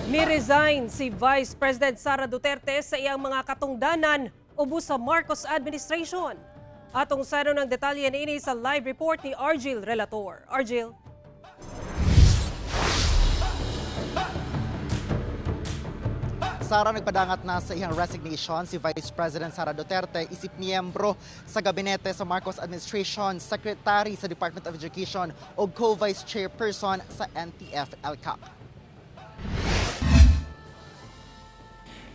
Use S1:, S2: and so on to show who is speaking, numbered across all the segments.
S1: Ni-resign si Vice President Sara Duterte sa iyang mga katungdanan ubos sa Marcos administration. Atong sano ng detalye niini sa live report ni Argil Relator. Argil.
S2: Sara, nagpadangat na sa iyang resignation si Vice President Sara Duterte, isip miyembro sa gabinete sa Marcos Administration, Secretary sa Department of Education o Co-Vice Chairperson sa NTF-ELCAC.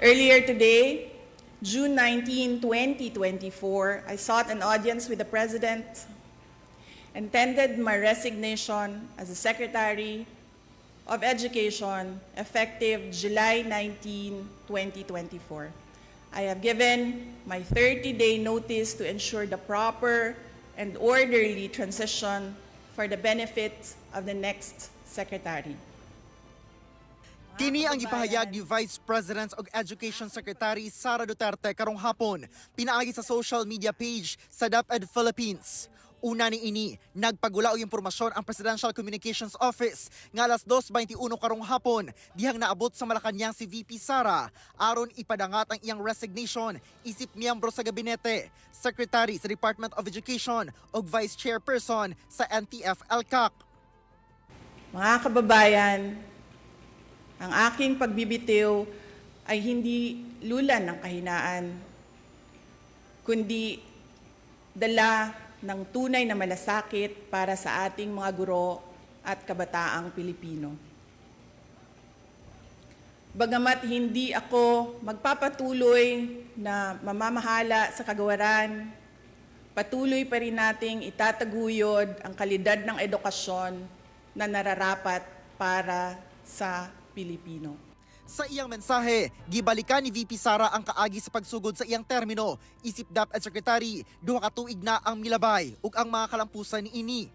S3: Earlier today, June 19, 2024, I sought an audience with the President and tendered my resignation as the Secretary of Education effective July 19, 2024. I have given my 30-day notice to ensure the proper and orderly transition for the benefit of the next Secretary.
S2: Kini ang gipahayag ni Vice President ug Education Secretary Sara Duterte karong hapon pinaagi sa social media page sa DepEd Philippines. Una niini, nagpagula og impormasyon ang Presidential Communications Office nga alas 2:21 karong hapon dihang naabot sa Malacañang si VP Sara aron ipadangat ang iyang resignation isip miyembro sa gabinete, Secretary sa Department of Education ug Vice Chairperson sa NTF-ELCAC.
S3: Mga kababayan, ang aking pagbibitiw ay hindi lulan ng kahinaan, kundi dala ng tunay na malasakit para sa ating mga guro at kabataang Pilipino. Bagamat hindi ako magpapatuloy na mamamahala sa kagawaran, patuloy pa rin nating itataguyod ang kalidad ng edukasyon na nararapat para sa Pilipino.
S2: Sa iyang mensahe, gibalikan ni VP Sara ang kaagi sa pagsugod sa iyang termino. Isip DepEd Secretary, duha ka tuig na ang milabay ug ang mga kalampusan niini.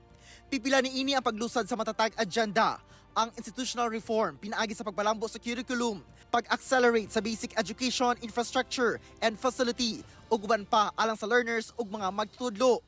S2: Pipila niini ang paglusad sa matatag agenda, ang institutional reform pinaagi sa pagbalambo sa curriculum, pag-accelerate sa basic education infrastructure and facility ug uban pa alang sa learners ug mga magtutudlo.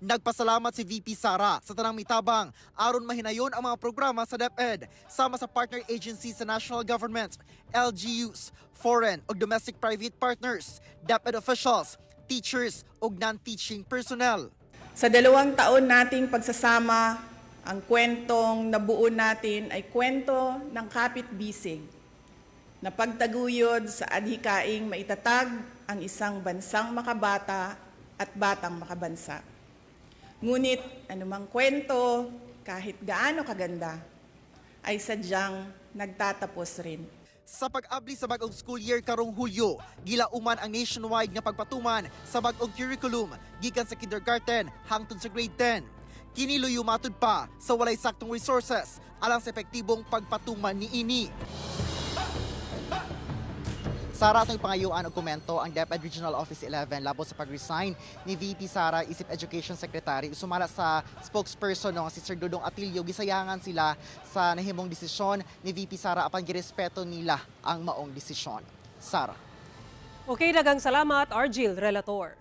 S2: Nagpasalamat si VP Sara sa tanang mitabang aron mahinayon ang mga programa sa DepEd sama sa partner agencies sa national government, LGUs, foreign ug domestic private partners, DepEd officials, teachers ug non-teaching personnel.
S3: Sa 2 taon nating pagsasama, ang kwentong nabuo natin ay kwento ng kapit-bisig na pagtaguyod sa adhikaing maitatag ang isang bansang makabata at batang makabansa. Ngunit anumang kwento, kahit gaano kaganda, ay sadyang nagtatapos rin.
S2: Sa pag-abli sa bag-ong school year karong Hulyo, gilauman ang nationwide nga pagpatuman sa bag-ong curriculum gikan sa kindergarten hangtod sa grade 10. Kini luyo matud pa sa walay saktong resources alang sa epektibong pagpatuman niini. Sara, atong ipangayuan og komento ang DepEd Regional Office 11 labot sa pag-resign ni VP Sara isip Education Secretary. Sumala sa spokesperson no, si Sir Dudong Atilio, gisayangan sila sa nahimong desisyon ni VP Sara apan girespeto nila ang maong desisyon. Sara.
S1: Okay, daghang salamat Argil Relator.